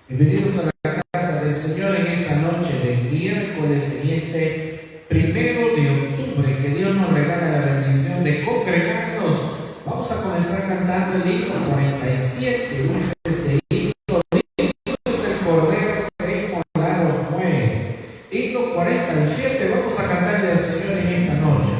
Bienvenidos a la casa del Señor en esta noche de miércoles, en este 1 de octubre, que Dios nos regala la bendición de congregarnos. Vamos a comenzar cantando el himno 47, dice este himno: digno es el Cordero que inmolado fue. Himno 47, vamos a cantarle al Señor en esta noche.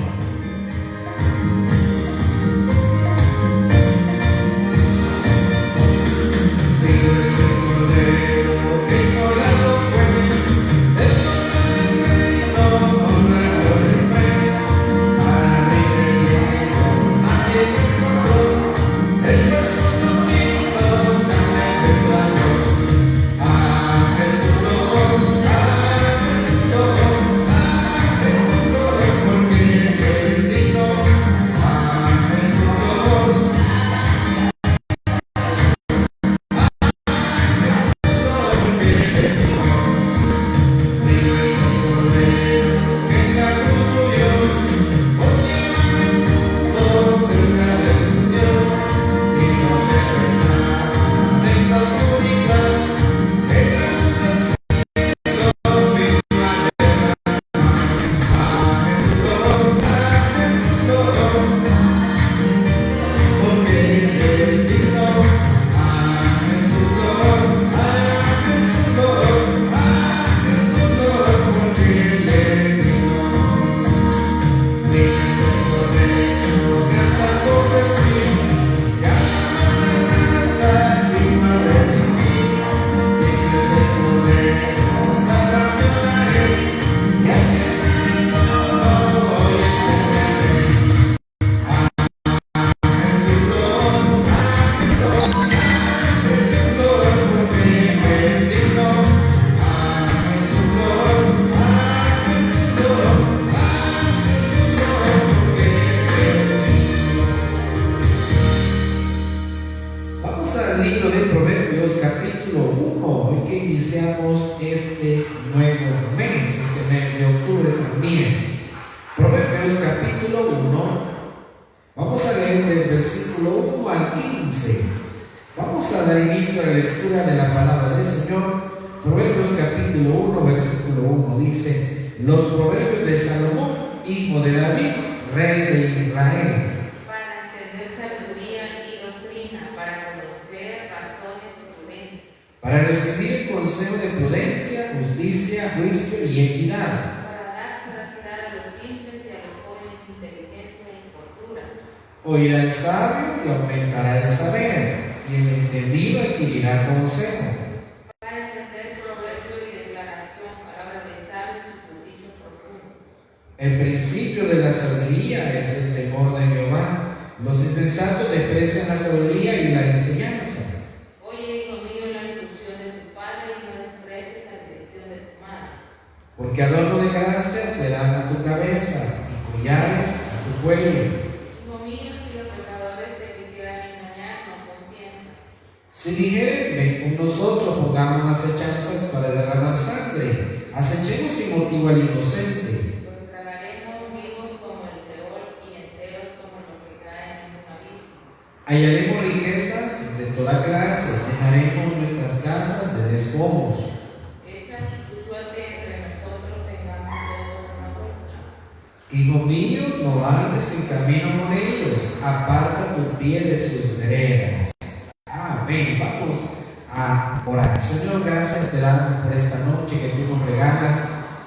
Para recibir el consejo de prudencia, justicia, juicio y equidad. Para dar sagacidad a los simples y a los jóvenes inteligencia y cordura. Oirá el sabio y aumentará el saber, y el entendido adquirirá consejo. Para entender proverbio y declaración, palabras de sabios y sus dichos profundos. El principio de la sabiduría es el temor de Jehová. Los insensatos desprecian la sabiduría y la enseñanza. Porque adorno de gracia serán a tu cabeza y collares a tu cuello. Hijo mío, si los pecadores te quisieran engañar, no consientas. Si dijeren, ven con nosotros, pongamos acechanzas para derramar sangre, acechemos sin motivo al inocente. Los tragaremos vivos como el Seol y enteros como los que caen en un abismo. Hallaremos riquezas de toda clase, llenaremos nuestras casas de despojos. Hijo mío, no andes en camino con ellos, aparta tu pie de sus veredas. Amén. Vamos a orar. Señor, gracias te damos por esta noche que tú nos regalas,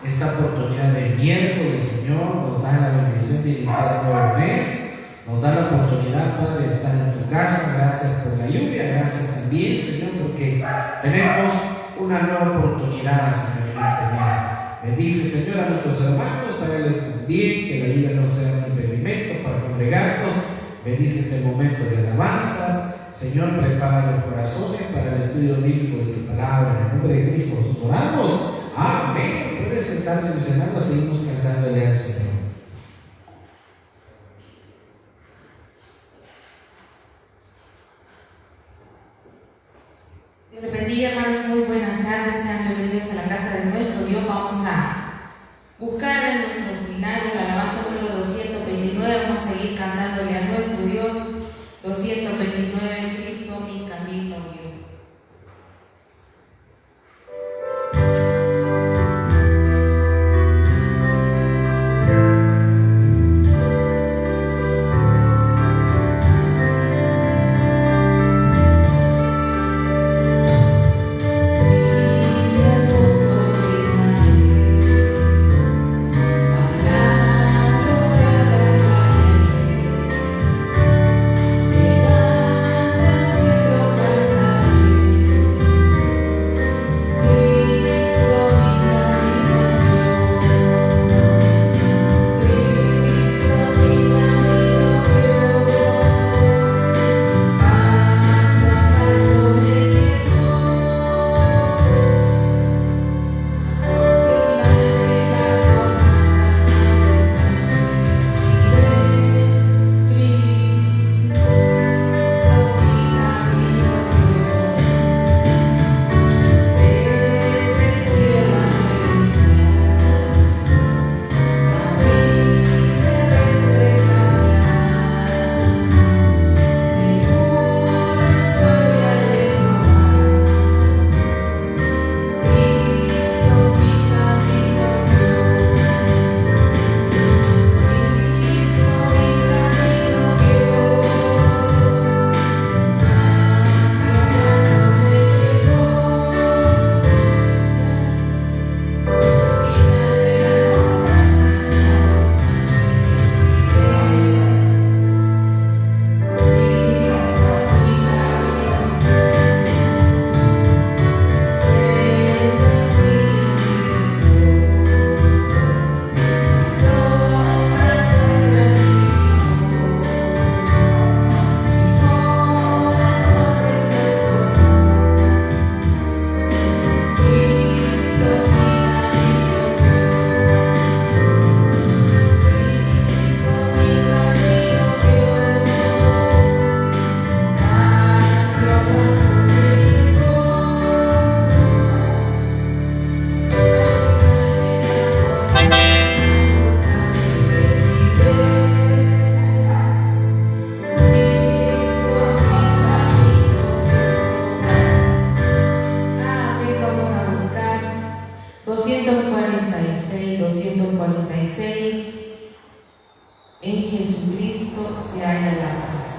esta oportunidad de miércoles. Señor, nos da la bendición de iniciar el nuevo mes, nos da la oportunidad, Padre, de estar en tu casa. Gracias por la lluvia, gracias también, Señor, porque tenemos una nueva oportunidad, Señor, en este mes. Bendice, Señor, a nuestros hermanos, tráeles con bien, que la lluvia no sea un impedimento para congregarnos. Bendice este momento de alabanza. Señor, prepara los corazones para el estudio bíblico de tu palabra. En el nombre de Cristo nosotros oramos. Amén. Pueden sentarse, mis hermanos, seguimos cantándole al Señor. Dios les bendiga, hermanos, muy buenas tardes, sean bienvenidos a la casa de nuestro Dios. Vamos a buscar en nuestro escenario la alabanza número 229, vamos a seguir cantándole a nuestro Dios. 229, Cristo mi camino, Dios. 246. En Jesucristo se halla la paz.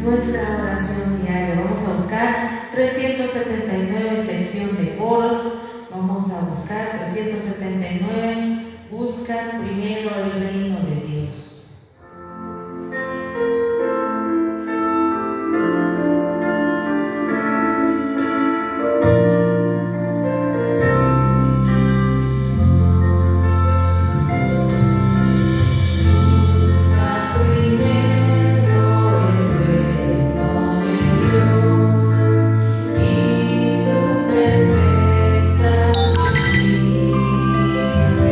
Nuestra oración diaria. Vamos a buscar 379 sección de coros. Vamos a buscar 379. Busca primero el reino de Dios. Perfecta justicia.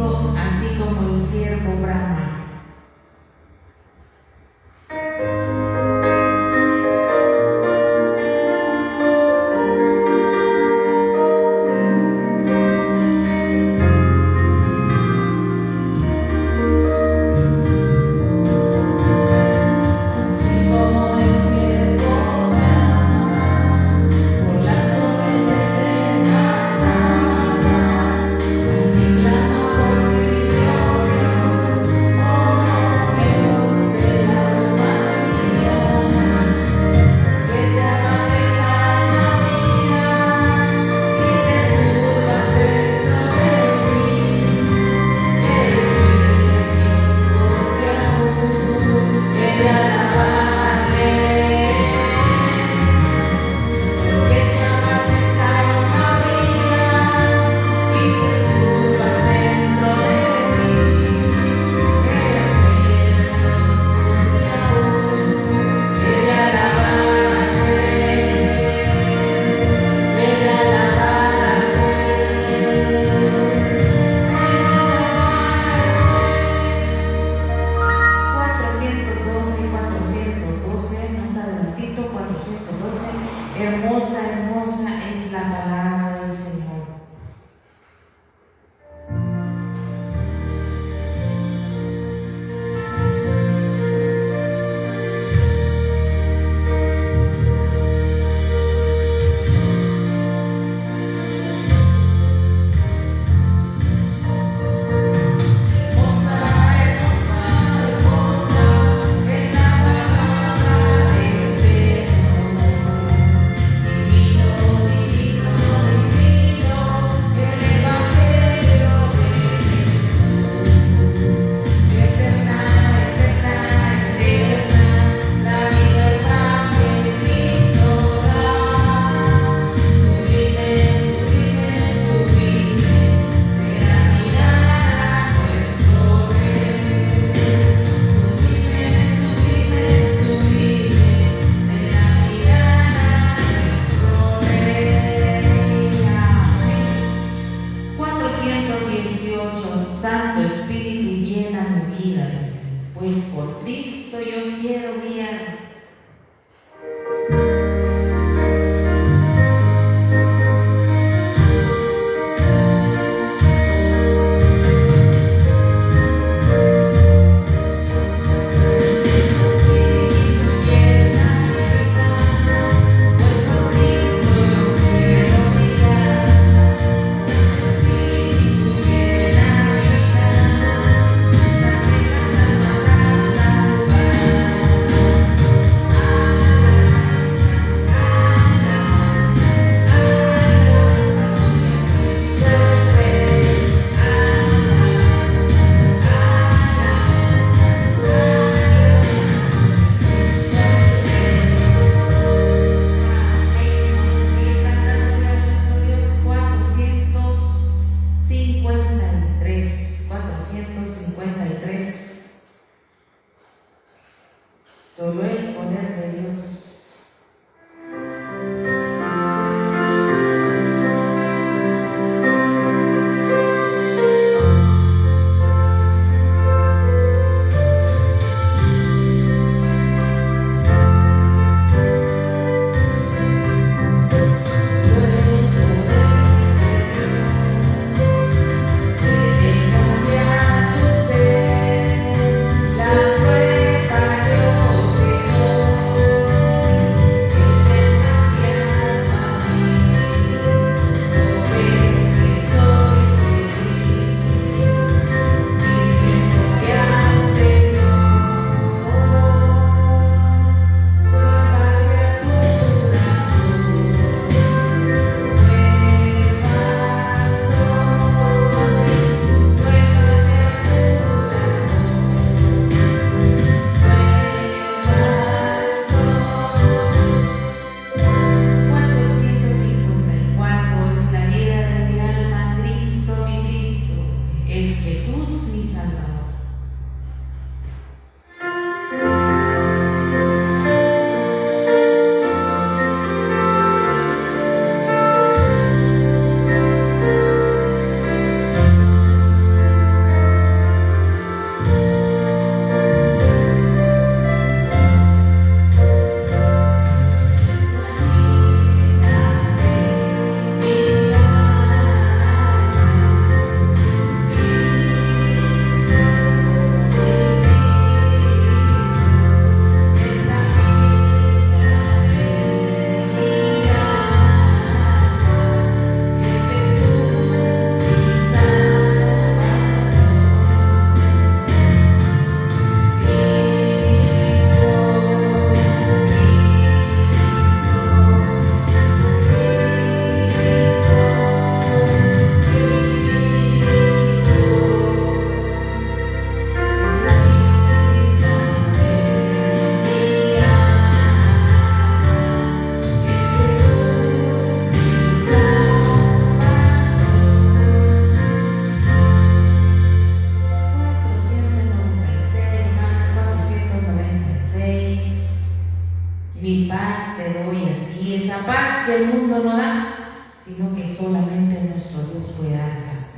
5, así como el ciervo brama. Hermosa, hermosa es la palabra del Señor. Santo Espíritu llena mi vida, dice, pues por Cristo yo quiero guiar. Solo el poder de Dios. La prueba yo te doy. mundo no da, sino que solamente nuestro Dios puede dar esa paz.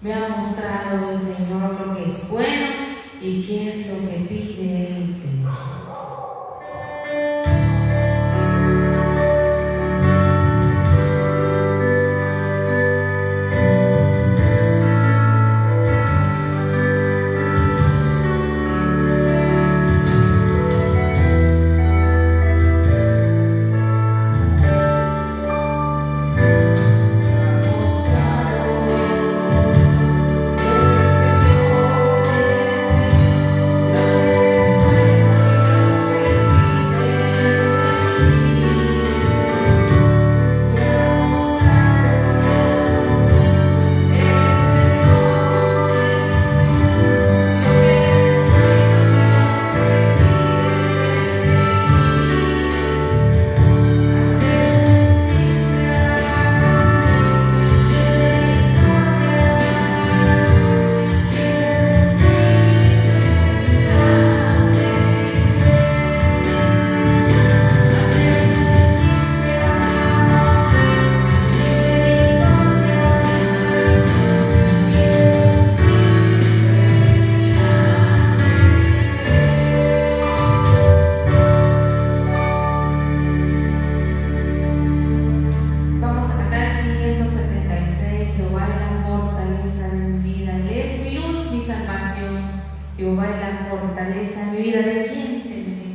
Me ha mostrado el Señor lo que es bueno y qué es lo que pide Él de nosotros. Jehová es la fortaleza de mi vida. ¿De quién temeré?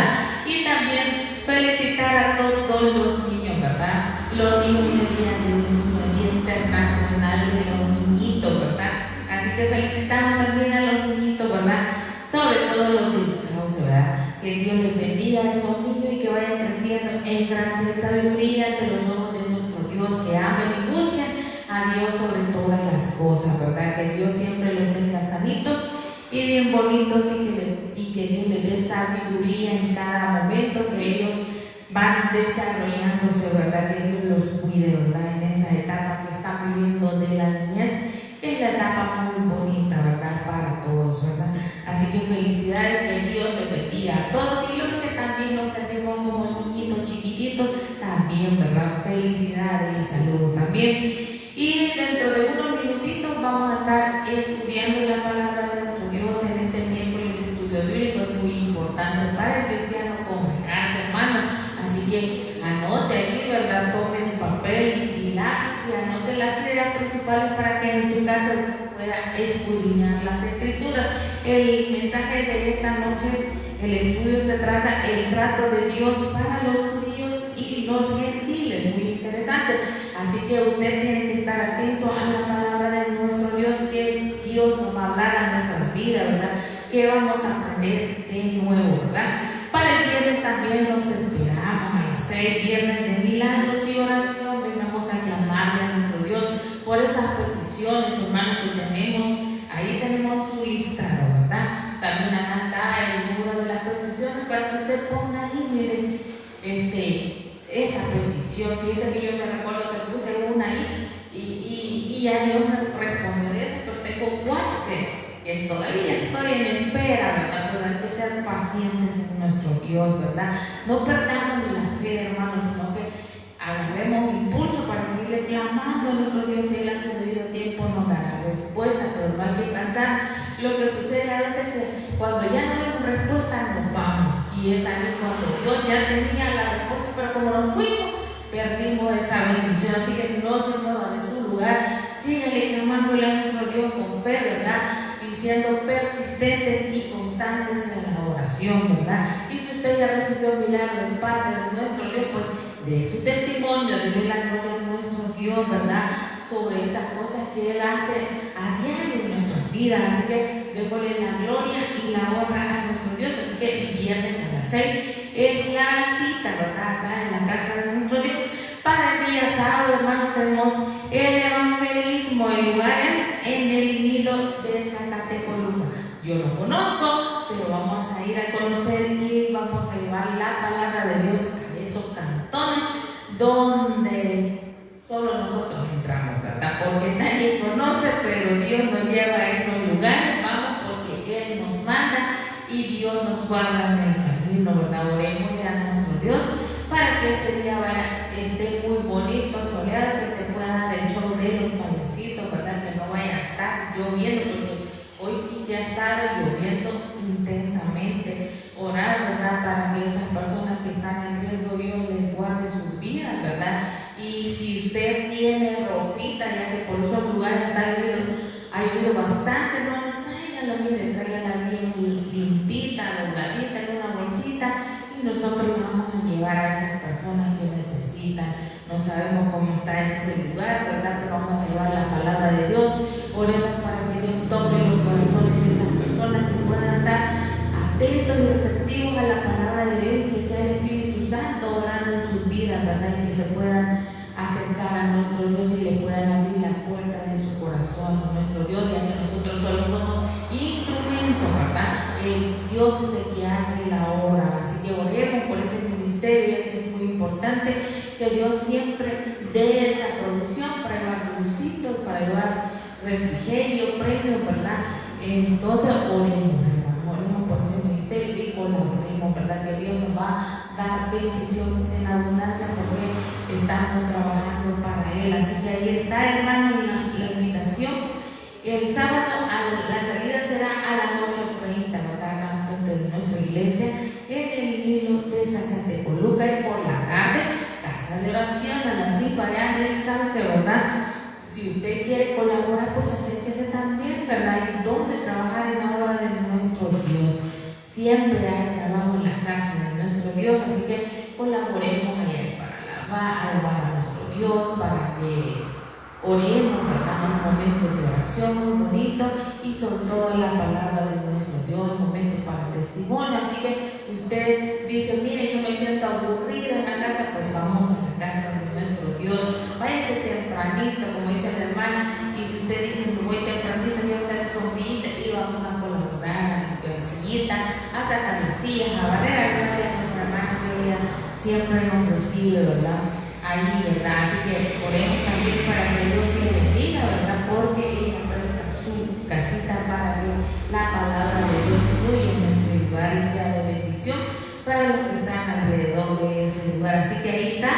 ¿verdad? Y también felicitar a todos los niños, ¿verdad? Los niños hoy día de un Día Internacional de los Niñitos, ¿verdad? Así que felicitamos también a los niñitos, ¿verdad? Sobre todo los dinosaurios, ¿verdad? Que Dios les bendiga a esos niños y que vayan creciendo en gracia y sabiduría ante los ojos de nuestro Dios, que amen y busquen a Dios sobre todas las cosas, ¿verdad? Que Dios siempre los tenga sanitos y bien bonitos y que Dios les dé sabiduría en cada momento que ellos van desarrollándose, ¿verdad? Que Dios los cuide, ¿verdad? En esa etapa que están viviendo de la niñez, que es la etapa muy bonita, ¿verdad? Para todos, ¿verdad? Así que felicidades, que Dios les bendiga a todos y los que también nos sentimos como niñitos chiquititos, también, ¿verdad? Felicidades y saludos también. Y dentro de unos minutitos vamos a estar estudiando la palabra de nuestro Dios en este miércoles de estudio bíblico. Es muy importante para el cristiano congregarse, hermano. Así que anote ahí, ¿verdad? Tome un papel y lápiz y anote las ideas principales para que en su casa pueda escudriñar las escrituras. El mensaje de esta noche, el estudio se trata el trato de Dios para los judíos y los gentiles. Muy interesante. Así que usted tiene que estar atento a la palabra de nuestro Dios, que Dios nos va a hablar a nuestras vidas, ¿verdad? Que vamos a aprender de nuevo, ¿verdad? Para el viernes también los esperamos a las 6, viernes de milagros y oración. Venimos a clamarle a nuestro Dios por esas peticiones, hermanos, que tenemos. Ahí tenemos su listado, ¿verdad? También acá está el número de las peticiones para que usted ponga ahí, miren, esa petición. Fíjense que yo me recuerdo que puse una ahí y ya Dios me respondió de eso, pero tengo 4 que todavía estoy en espera, ¿verdad? Pero hay que ser pacientes en nuestro Dios, ¿verdad? No perdamos la fe, hermanos, sino que agarremos impulso para seguirle clamando a nuestro Dios, y Él a su debido tiempo nos dará respuesta, pero no hay que cansar. Lo que sucede a veces es que cuando ya no hay respuesta nos vamos, y es ahí cuando Dios ya tenía la respuesta, pero como nos fuimos, perdimos esa bendición. Así que no se mueva de su lugar, síguele clamándole a nuestro Dios con fe, ¿verdad? Y siendo persistentes y constantes en la oración, ¿verdad? Y si usted ya recibió un milagro en parte de nuestro Dios, pues de su testimonio, de la gloria de nuestro Dios, ¿verdad? Sobre esas cosas que Él hace a diario en nuestras vidas. Así que démosle la gloria y la honra a nuestro Dios. Así que el viernes a las 6 es la cita, ¿verdad? Acá en la casa de nuestro Dios. Para el día sábado, hermanos, tenemos el evangelismo en lugares en el Nilo de Zacatecoluca. Yo lo conozco, pero vamos a ir a conocer y vamos a llevar la palabra de Dios a esos cantones donde solo nosotros entramos, ¿verdad? Porque nadie conoce, pero Dios nos lleva a esos lugares. Vamos porque Él nos manda y Dios nos guarda en el camino, ¿verdad? Orémosle a nuestro Dios para que ese día esté muy bonito, soleado, que se pueda dar el show de los payasitos, ¿verdad? Que no vaya a estar lloviendo, porque hoy sí ya está lloviendo intensamente. Orar, ¿verdad? Para que esas personas que están en riesgo, Dios les guarde sus vidas, ¿verdad? Y si usted tiene ropita, ya que por esos lugares ha llovido bastante, no, tráigala, mire, tráigala bien limpita, dobladita en una bolsita, y nosotros vamos a llevar a esas personas que necesitan. No sabemos cómo está en ese lugar, ¿verdad? Pero vamos a llevar la palabra de Dios. Oremos para que Dios toque los corazones de esas personas, que puedan estar atentos y receptivos a la palabra de Dios, y que sea el Espíritu Santo orando en sus vidas, ¿verdad? Y que se puedan acercar a nuestro Dios y le puedan abrir la puerta de su corazón a nuestro Dios, ya que nosotros solo somos instrumentos, ¿verdad? Dios es el que hace la obra. Así que oremos por ese ministerio, que es muy importante, que Dios siempre dé esa provisión para llevar dulcitos, para llevar refrigerio, premios, ¿verdad? Entonces oremos, hermano, oremos por ese ministerio y colaboremos, ¿verdad? Que Dios nos va a dar bendiciones en abundancia, porque estamos trabajando para Él. Así que ahí está, hermano, la invitación. El sábado la salida será a las 8:30, ¿verdad? Acá frente de nuestra iglesia, en el Nilo de Zacatecoluca, y por la tarde, casa de oración a las 5 allá en el Sauce, ¿verdad? Si usted quiere colaborar, pues acérquese también, ¿verdad? Y donde trabajar en la obra de nuestro Dios. Siempre hay trabajo en la casa de Dios. Así que colaboremos ahí para alabar a nuestro Dios, para que oremos, ¿verdad? Un momento de oración muy bonito y sobre todo la palabra de nuestro Dios, un momento para testimonio. Así que usted dice, mire, yo me siento aburrida en la casa, pues vamos a la casa de nuestro Dios. Váyase tempranito, como dice la hermana, y si usted dice, me voy tempranito, yo voy a hacer sombrita, y vamos a colaborar, a limpiar sillita, a sacar las sillas, a barrer, a nuestra hermana que ella siempre nos recibe, ¿verdad? Ahí, ¿verdad? Así que oremos también para que Dios le bendiga, ¿verdad? Porque ella presta su casita para que la palabra de Dios fluya en ese lugar y sea de bendición para los que están alrededor de ese lugar. Así que ahí está,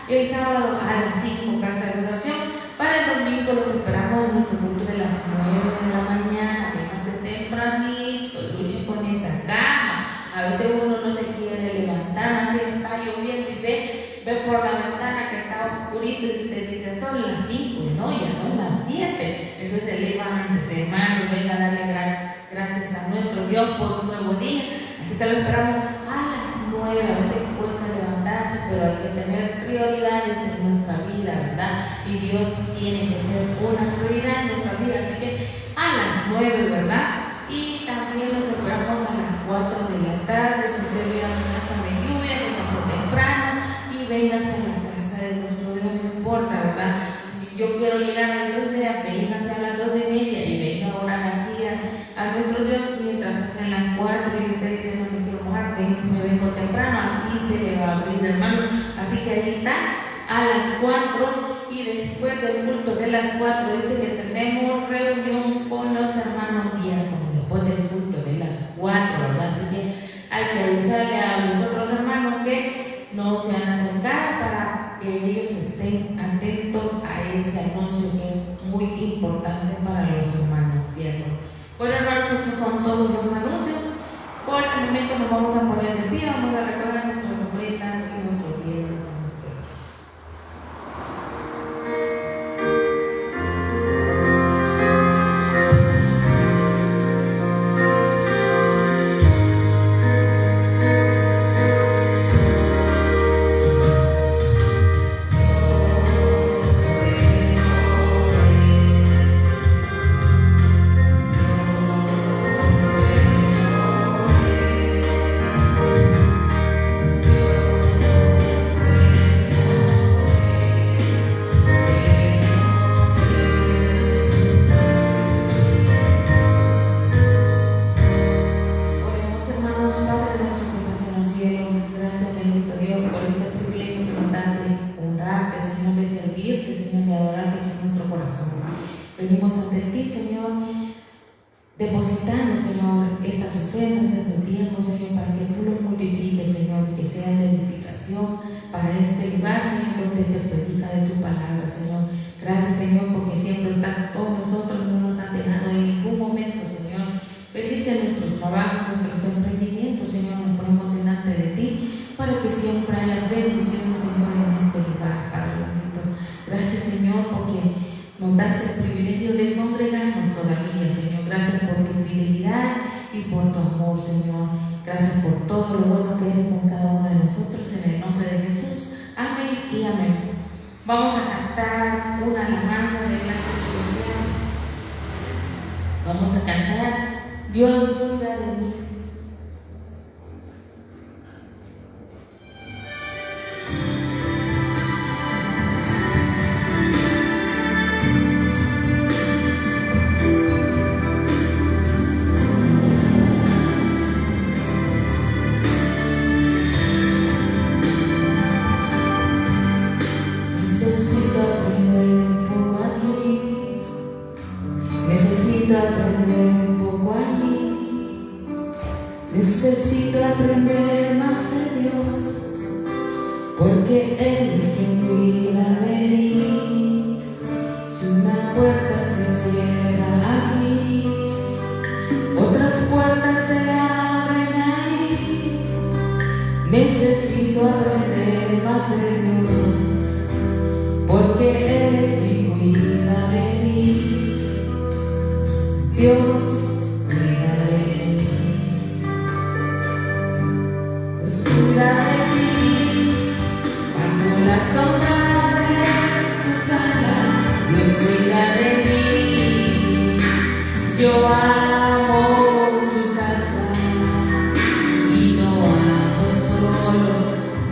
el sábado a las 5, casa de oración. Para el domingo los esperamos en nuestro culto de las 9 de la mañana. Véngase tempranito, luche con esa cama. A veces uno no se quiere levantar, así está lloviendo y ve por la ventana que está oscurito y usted dice, son las 5, no, ya son las 7. Entonces levántese, hermano, venga a darle gracias a nuestro Dios por un nuevo día. Así que lo esperamos a las 9. A veces cuesta levantarse, pero hay que tener prioridades en nuestra vida, ¿verdad? Y Dios tiene que ser una prioridad en nuestra vida. Así que a las 9, ¿verdad? Y también nos esperamos a las 4 de la tarde. Si usted ve a mi casa de lluvia, véngase temprano y véngase a la casa de nuestro Dios, no importa, ¿verdad? Yo quiero llegar a las 2:30, véngase a las 12:30 y venga a orar aquí a nuestro Dios mientras hacen las 4 y usted dice, no me quiero mojar, me vengo temprano, aquí se le va a abrir, hermanos. Así que ahí está, a las 4 y después del culto de las 4 dice que tenemos reunión con los hermanos diáconos. Después del culto de las 4, ¿verdad? Así que hay que avisarle a los otros hermanos que no se han acercado para que ellos estén atentos a ese anuncio que es muy importante para los hermanos diáconos. Bueno, hermanos, esos son todos los anuncios. Por el momento nos vamos a poner de pie, vamos a recoger nuestras ofrendas y nuestros diezmos a nuestro Dios. Venimos ante ti, Señor, depositando, Señor, estas ofrendas, este tiempo, Señor, para que tú lo multipliques, Señor, que sea de edificación para este lugar, Señor, donde se predica de tu palabra, Señor. Gracias, Señor, porque siempre estás con nosotros, no nos has dejado en ningún momento, Señor. Bendice nuestros trabajos, nuestros emprendimientos, Señor, nos ponemos delante de ti para que siempre haya bendición, Señor, en este lugar, Padre bendito. Gracias, Señor, porque nos das el privilegio de congregarnos todavía, Señor. Gracias por tu fidelidad y por tu amor, Señor. Gracias por todo lo bueno que eres con cada uno de nosotros. En el nombre de Jesús. Amén y amén. Vamos a cantar una alabanza de grandes deseos. Vamos a cantar Dios cuida de mí. Necesito aprender más de Dios, porque Él es quien cuida de mí. Si una puerta se cierra aquí, otras puertas se abren ahí. Necesito aprender más de Dios, porque Él es quien cuida de mí. Dios cuida de mí. Cuida de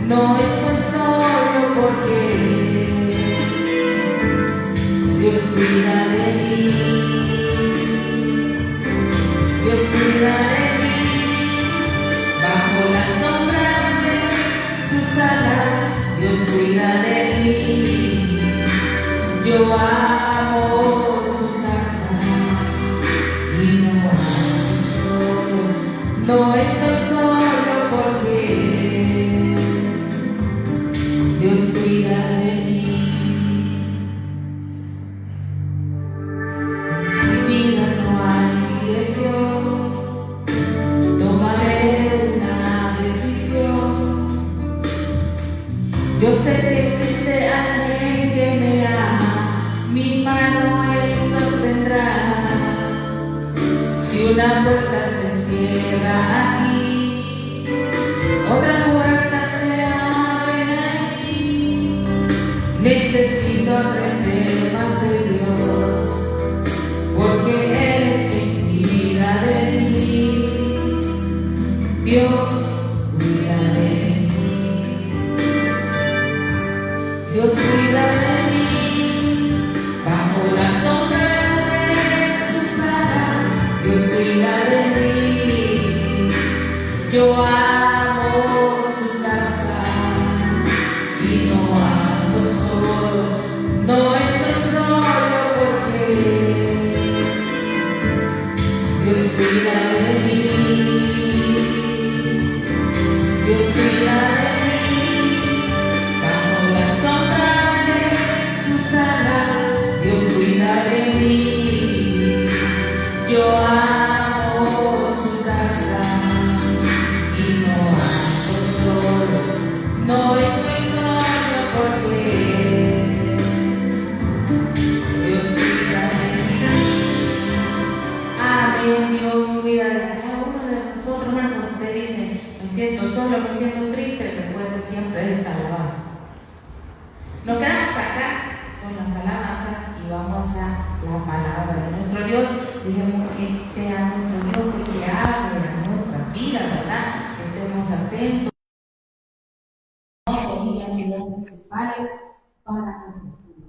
no estoy solo porque Dios cuida de mí. Dios cuida de mí, bajo la sombra de sus alas. Dios cuida de mí, yo amo su casa y no ando solo, no estoy solo porque Dios cuida de mí. En mi vida no hay dirección, tomaré una decisión. Yo sé que existe alguien que me ama, mi mano él sostendrá. Si una puerta se cierra aquí, otra puerta se abre ahí. Necesito aprender más de Dios, porque Él es quien cuida de mí. Dios cuida de mí. Dios cuida de mí, bajo la sombra de sus alas. Dios cuida de mí, yo amo su casa y no ando solo, no estoy solo porque Dios cuida de mí. Dios cuida de mí. Dios cuida de mí, yo amo su casa y no ando solo, no estoy solo porque Dios cuida de mí. Amén. Dios cuida de cada uno de nosotros, hermanos. Usted dice, me siento solo, me siento triste, recuerde siempre esta alabanza. Nos quedamos acá con las alabanzas y vamos a la palabra de nuestro Dios. Dejemos que sea nuestro Dios el que hable a nuestra vida, ¿verdad? Que estemos atentos. Y las ideas principales para nuestro estudio.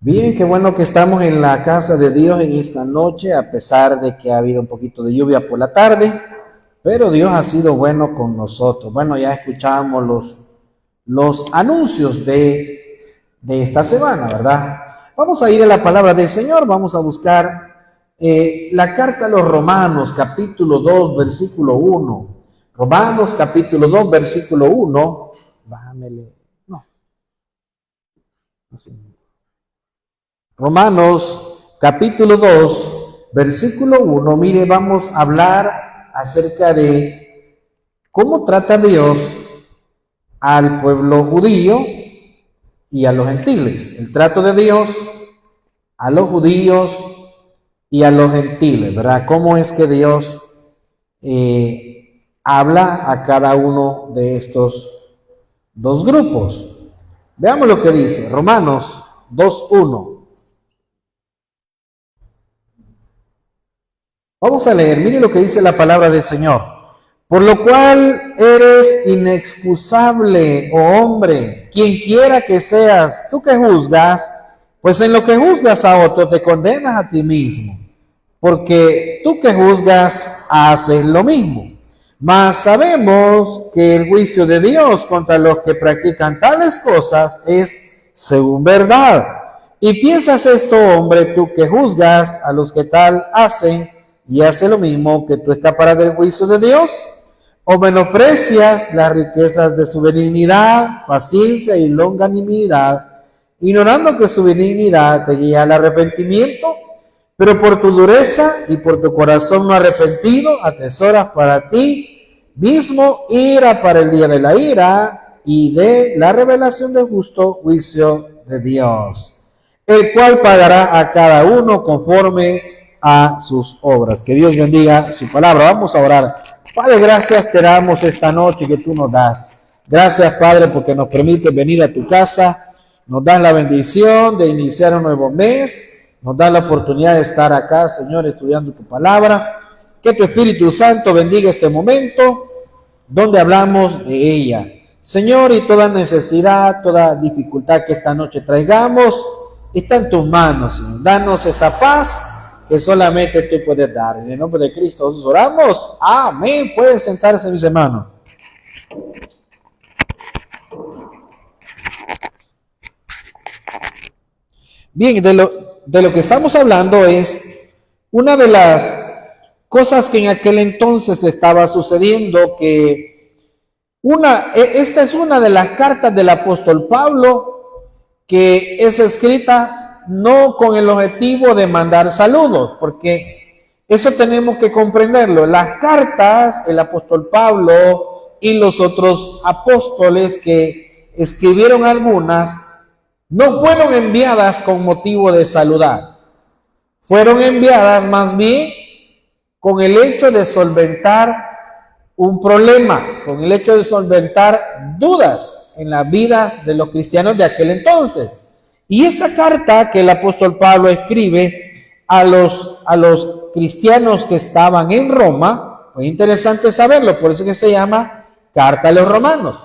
Bien, qué bueno que estamos en la casa de Dios en esta noche, a pesar de que ha habido un poquito de lluvia por la tarde, pero Dios ha sido bueno con nosotros. Bueno, ya escuchamos los anuncios de esta semana, ¿verdad? Vamos a ir a la palabra del Señor, vamos a buscar la carta a los Romanos, capítulo 2, versículo 1. Romanos, capítulo 2, versículo 1. Bájamele. No. Así. Romanos capítulo 2, versículo 1, mire, vamos a hablar acerca de cómo trata Dios al pueblo judío y a los gentiles. El trato de Dios a los judíos y a los gentiles, ¿verdad? Cómo es que Dios habla a cada uno de estos dos grupos. Veamos lo que dice Romanos 2:1. Vamos a leer, mire lo que dice la palabra del Señor. Por lo cual eres inexcusable, oh hombre, quien quiera que seas, tú que juzgas, pues en lo que juzgas a otro te condenas a ti mismo, porque tú que juzgas haces lo mismo. Mas sabemos que el juicio de Dios contra los que practican tales cosas es según verdad. Y piensas esto, hombre, tú que juzgas a los que tal hacen, y hace lo mismo, que tú escaparás del juicio de Dios, o menosprecias las riquezas de su benignidad, paciencia y longanimidad, ignorando que su benignidad te guía al arrepentimiento, pero por tu dureza y por tu corazón no arrepentido, atesoras para ti mismo ira para el día de la ira y de la revelación del justo juicio de Dios, el cual pagará a cada uno conforme a sus obras. Que Dios bendiga su palabra. Vamos a orar. Padre, gracias te damos esta noche que tú nos das. Gracias, Padre, porque nos permites venir a tu casa nos das la bendición de iniciar un nuevo mes, nos das la oportunidad de estar acá, Señor, estudiando tu palabra. Que tu Espíritu Santo bendiga este momento donde hablamos de ella. Señor, y toda necesidad, toda dificultad que esta noche traigamos, está en tus manos, Señor. Danos esa paz que solamente tú puedes dar. En el nombre de Cristo Jesús oramos. Amén. Pueden sentarse, mis hermanos. Bien, de lo que estamos hablando es una de las cosas que en aquel entonces estaba sucediendo, que esta es una de las cartas del apóstol Pablo que es escrita no con el objetivo de mandar saludos, porque eso tenemos que comprenderlo. Las cartas, el apóstol Pablo y los otros apóstoles que escribieron algunas, no fueron enviadas con motivo de saludar, fueron enviadas más bien con el hecho de solventar un problema, con el hecho de solventar dudas en las vidas de los cristianos de aquel entonces. Y esta carta que el apóstol Pablo escribe a los cristianos que estaban en Roma, fue interesante saberlo, por eso que se llama Carta a los Romanos,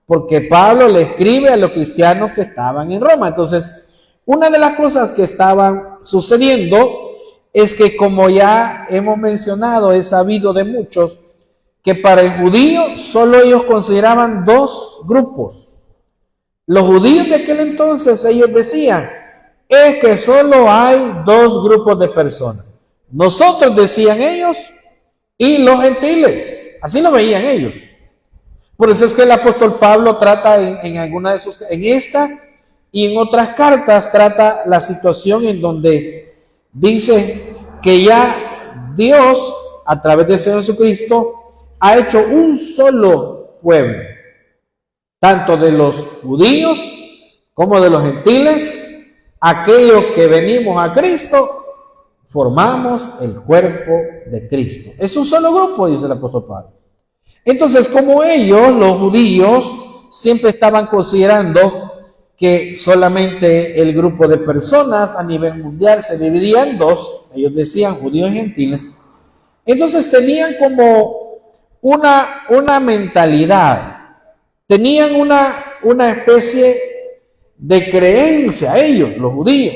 porque Pablo le escribe a los cristianos que estaban en Roma. Entonces, una de las cosas que estaban sucediendo es que, como ya hemos mencionado, es sabido de muchos que para el judío solo ellos consideraban dos grupos. Los judíos de aquel entonces, ellos decían, es que solo hay dos grupos de personas. Nosotros, decían ellos, y los gentiles. Así lo veían ellos. Por eso es que el apóstol Pablo trata en esta y en otras cartas, trata la situación en donde dice que ya Dios, a través del Señor Jesucristo, ha hecho un solo pueblo, tanto de los judíos como de los gentiles. Aquellos que venimos a Cristo, formamos el cuerpo de Cristo. Es un solo grupo, dice el apóstol Pablo. Entonces, como ellos, los judíos, siempre estaban considerando que solamente el grupo de personas a nivel mundial se dividía en dos, ellos decían judíos y gentiles, entonces tenían como una mentalidad, tenían una especie de creencia, ellos, los judíos.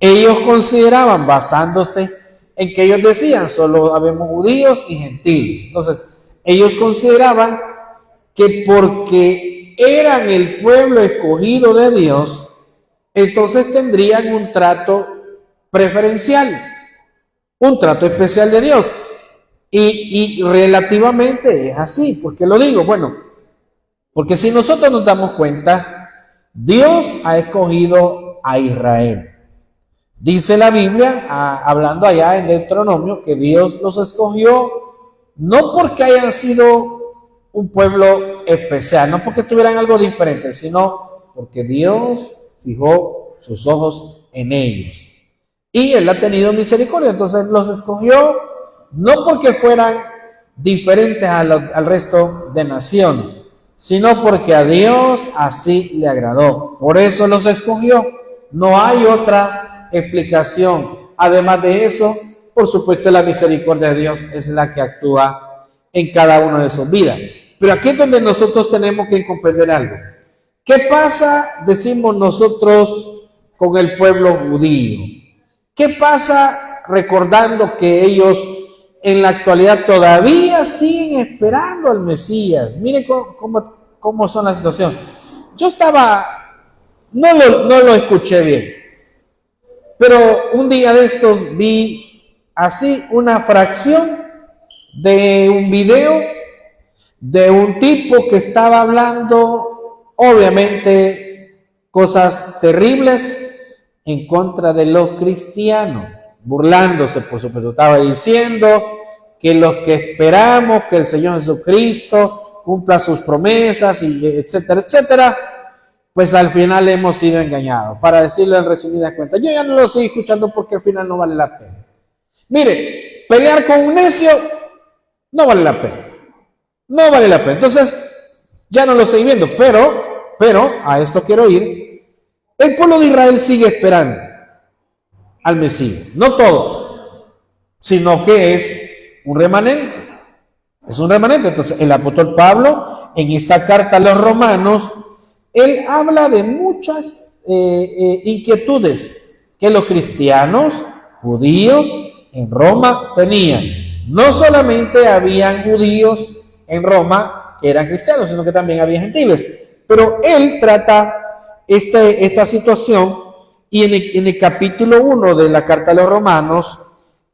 Ellos consideraban, basándose en que ellos decían, solo habemos judíos y gentiles. Entonces, ellos consideraban que porque eran el pueblo escogido de Dios, entonces tendrían un trato preferencial, un trato especial de Dios. Y relativamente es así. ¿Por qué lo digo? Bueno, porque si nosotros nos damos cuenta, Dios ha escogido a Israel. Dice la Biblia, hablando allá en Deuteronomio, que Dios los escogió no porque hayan sido un pueblo especial, no porque tuvieran algo diferente, sino porque Dios fijó sus ojos en ellos. Y Él ha tenido misericordia, entonces los escogió no porque fueran diferentes al resto de naciones, sino porque a Dios así le agradó. Por eso los escogió. No hay otra explicación. Además de eso, por supuesto, la misericordia de Dios es la que actúa en cada una de sus vidas. Pero aquí es donde nosotros tenemos que comprender algo. ¿Qué pasa, decimos nosotros, con el pueblo judío? ¿Qué pasa recordando que ellos en la actualidad todavía siguen esperando al Mesías? Miren cómo son las situaciones. Yo no lo escuché bien, pero un día de estos vi así una fracción de un video de un tipo que estaba hablando, obviamente, cosas terribles en contra de los cristianos, burlándose, por supuesto. Estaba diciendo que los que esperamos que el Señor Jesucristo cumpla sus promesas, y etcétera, etcétera, pues al final hemos sido engañados. Para decirlo en resumidas cuentas, yo ya no lo estoy escuchando porque al final no vale la pena. Mire, pelear con un necio no vale la pena. No vale la pena. Entonces, ya no lo estoy viendo, pero a esto quiero ir. El pueblo de Israel sigue esperando al Mesías. No todos, sino que es un remanente. Es un remanente. Entonces, el apóstol Pablo, en esta carta a los romanos, él habla de muchas inquietudes que los cristianos judíos en Roma tenían. No solamente habían judíos en Roma que eran cristianos, sino que también había gentiles. Pero él trata esta situación y en el capítulo 1 de la carta a los romanos,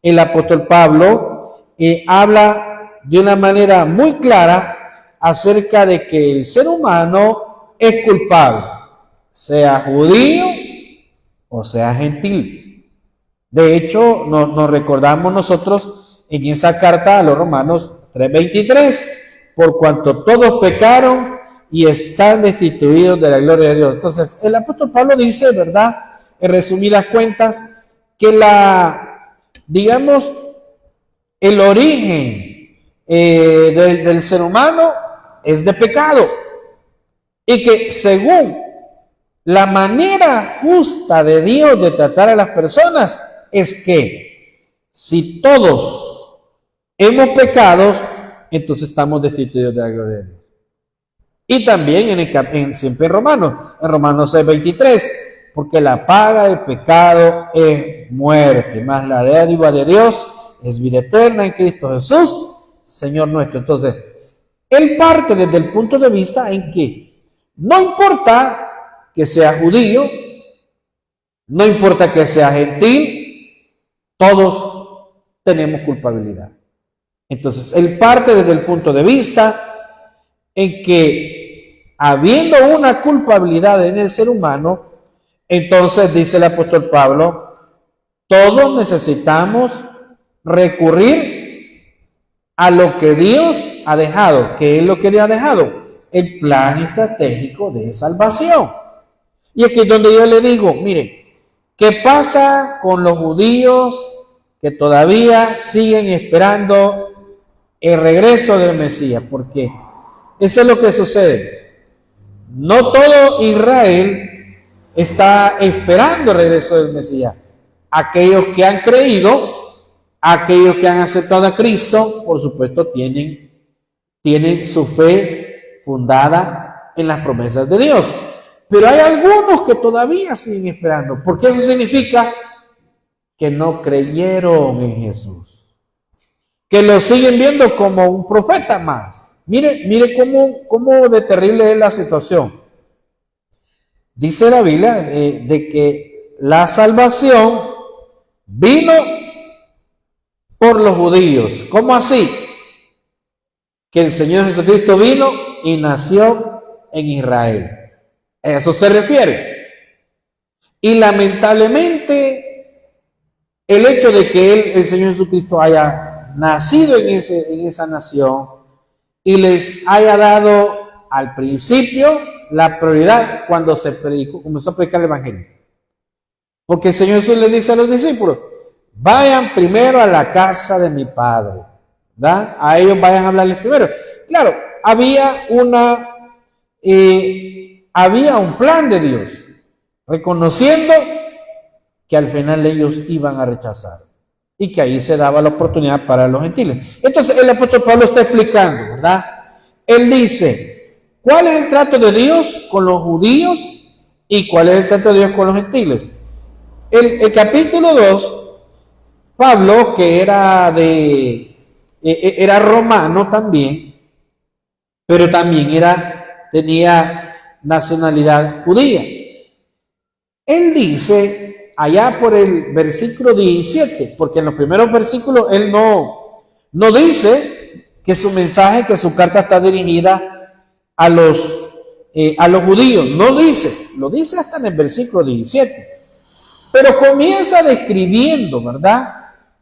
el apóstol Pablo habla de una manera muy clara acerca de que el ser humano es culpable, sea judío o sea gentil. De hecho, nos recordamos nosotros en esa carta a los Romanos 3:23, por cuanto todos pecaron y están destituidos de la gloria de Dios. Entonces, el apóstol Pablo dice, ¿verdad?, en resumidas cuentas, que digamos, el origen del ser humano es de pecado y que según la manera justa de Dios de tratar a las personas es que si todos hemos pecado, entonces estamos destituidos de la gloria de Dios. Y también siempre en Romanos 6:23, porque la paga del pecado es muerte, mas la dádiva de Dios es vida eterna en Cristo Jesús, Señor nuestro. Entonces, él parte desde el punto de vista en que no importa que sea judío, no importa que sea gentil, todos tenemos culpabilidad. Entonces, él parte desde el punto de vista en que, habiendo una culpabilidad en el ser humano, entonces dice el apóstol Pablo, todos necesitamos recurrir a lo que Dios ha dejado. ¿Qué es lo que Dios ha dejado? El plan estratégico de salvación. Y aquí es donde yo le digo, mire, ¿qué pasa con los judíos que todavía siguen esperando el regreso del Mesías? Porque eso es lo que sucede. No todo Israel está esperando el regreso del Mesías. Aquellos que han creído, aquellos que han aceptado a Cristo, por supuesto, tienen su fe fundada en las promesas de Dios. Pero hay algunos que todavía siguen esperando, porque eso significa que no creyeron en Jesús, que lo siguen viendo como un profeta más. Mire cómo de terrible es la situación. Dice la Biblia de que la salvación vino por los judíos. ¿Cómo así? Que el Señor Jesucristo vino y nació en Israel. A eso se refiere. Y lamentablemente, el hecho de que el Señor Jesucristo haya nacido en esa nación y les haya dado al principio la prioridad cuando comenzó a predicar el Evangelio. Porque el Señor Jesús le dice a los discípulos, vayan primero a la casa de mi Padre, ¿verdad? A ellos vayan a hablarles primero. Claro, había un plan de Dios, reconociendo que al final ellos iban a rechazar y que ahí se daba la oportunidad para los gentiles. Entonces el apóstol Pablo está explicando, ¿verdad? Él dice, ¿cuál es el trato de Dios con los judíos y cuál es el trato de Dios con los gentiles? El capítulo 2, Pablo, que era romano también, pero también tenía nacionalidad judía. Él dice, allá por el versículo 17, porque en los primeros versículos él no dice que su mensaje, que su carta está dirigida a los judíos. No dice, lo dice hasta en el versículo 17. Pero comienza describiendo, ¿verdad?,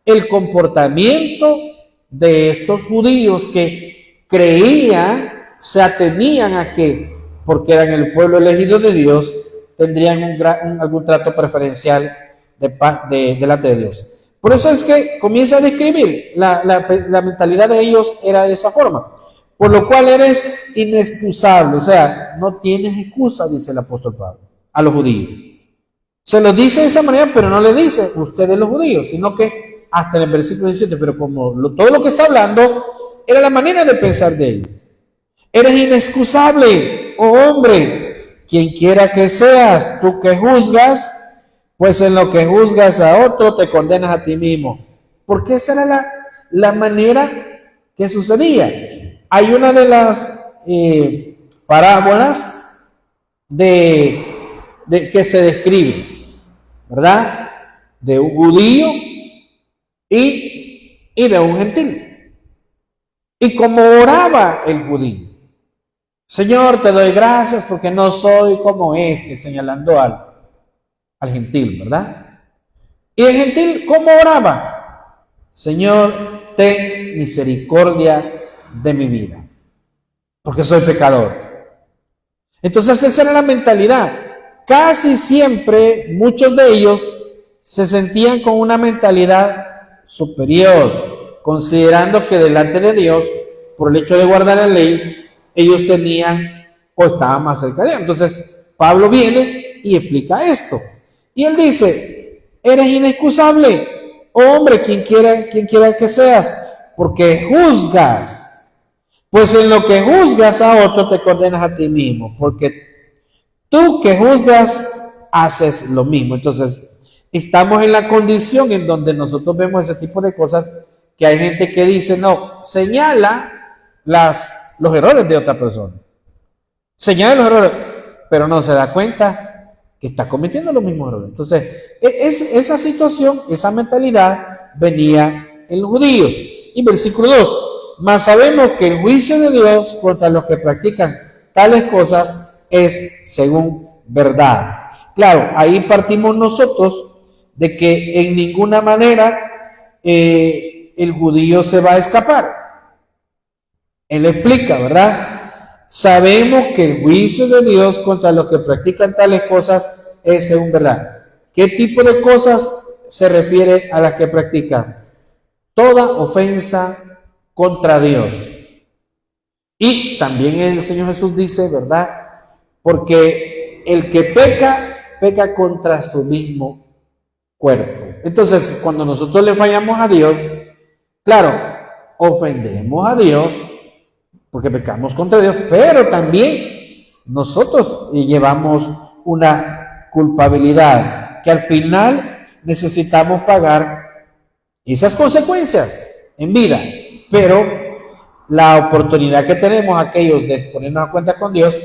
el comportamiento de estos judíos que creían, se atenían a que, porque eran el pueblo elegido de Dios, tendrían algún trato preferencial delante de Dios. Por eso es que comienza a describir la mentalidad de ellos era de esa forma. Por lo cual eres inexcusable, o sea, no tienes excusa, dice el apóstol Pablo, a los judíos. Se lo dice de esa manera, pero no le dice ustedes los judíos, sino que hasta en el versículo 17, pero como todo lo que está hablando era la manera de pensar de ellos. Eres inexcusable, oh hombre, quien quiera que seas, tú que juzgas, pues en lo que juzgas a otro te condenas a ti mismo. Porque esa era la manera que sucedía. Hay una de las parábolas que se describe, ¿verdad? De un judío y de un gentil. Y como oraba el judío, Señor, te doy gracias porque no soy como este, señalando al gentil, ¿verdad? Y el gentil, ¿cómo oraba? Señor, ten misericordia de mi vida, porque soy pecador. Entonces esa era la mentalidad. Casi siempre muchos de ellos se sentían con una mentalidad superior, considerando que delante de Dios, por el hecho de guardar la ley, ellos tenían o estaban más cerca de Dios. Entonces Pablo viene y explica esto. Y él dice, eres inexcusable, hombre, quien quiera que seas, porque juzgas. Pues en lo que juzgas a otro te condenas a ti mismo, porque tú que juzgas haces lo mismo. Entonces, estamos en la condición en donde nosotros vemos ese tipo de cosas, que hay gente que dice, no, señala los errores de otra persona. Señala los errores, pero no se da cuenta que está cometiendo los mismos errores. Entonces, esa situación, esa mentalidad venía en los judíos. Y versículo 2, mas sabemos que el juicio de Dios contra los que practican tales cosas es según verdad. Claro, ahí partimos nosotros de que en ninguna manera el judío se va a escapar. Él explica, ¿verdad? Sabemos que el juicio de Dios contra los que practican tales cosas es según verdad. ¿Qué tipo de cosas se refiere a las que practican? Toda ofensa contra Dios. Y también el Señor Jesús dice, ¿verdad? Porque el que peca contra su mismo cuerpo. Entonces, cuando nosotros le fallamos a Dios, claro, ofendemos a Dios porque pecamos contra Dios, pero también nosotros llevamos una culpabilidad que al final necesitamos pagar esas consecuencias en vida. Pero la oportunidad que tenemos aquellos de ponernos a cuenta con Dios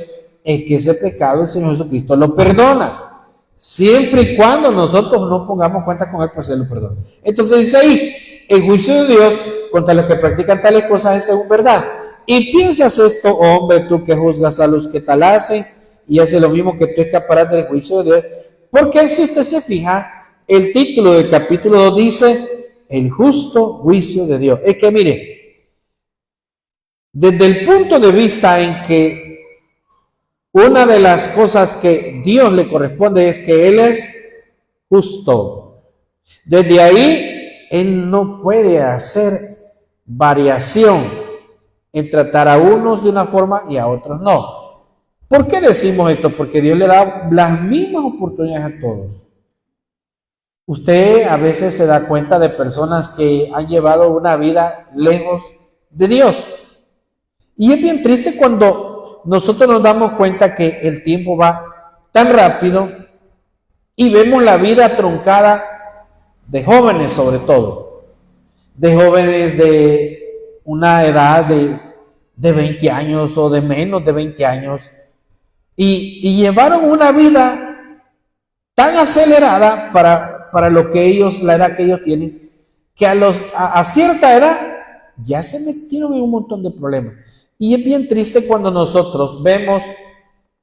es que ese pecado el Señor Jesucristo lo perdona, siempre y cuando nosotros no pongamos cuenta con Él, pues Él lo perdona. Entonces dice ahí, el juicio de Dios contra los que practican tales cosas es según verdad. Y piensas esto, hombre, tú que juzgas a los que tal hacen y hace lo mismo, que tú escaparás del juicio de Dios. Porque si usted se fija, el título del capítulo 2 dice, el justo juicio de Dios. Es que mire, desde el punto de vista en que una de las cosas que Dios le corresponde es que Él es justo. Desde ahí, Él no puede hacer variación en tratar a unos de una forma y a otros no. ¿Por qué decimos esto? Porque Dios le da las mismas oportunidades a todos. Usted a veces se da cuenta de personas que han llevado una vida lejos de Dios. Y es bien triste cuando nosotros nos damos cuenta que el tiempo va tan rápido y vemos la vida truncada de jóvenes, sobre todo. De jóvenes de una edad de 20 años o de menos de 20 años. Y llevaron una vida tan acelerada para lo que ellos, la edad que ellos tienen, que a cierta edad ya se metieron en un montón de problemas. Y es bien triste cuando nosotros vemos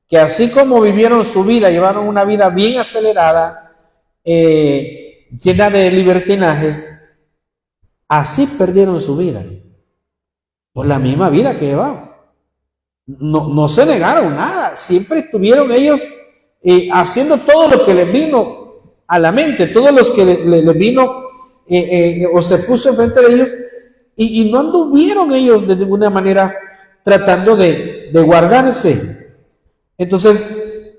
que así como vivieron su vida, llevaron una vida bien acelerada, llena de libertinajes, así perdieron su vida. Por la misma vida que llevaban. No se negaron nada, siempre estuvieron ellos haciendo todo lo que les vino a la mente, todo lo que les vino o se puso enfrente de ellos, y no anduvieron ellos de ninguna manera tratando de guardarse. Entonces,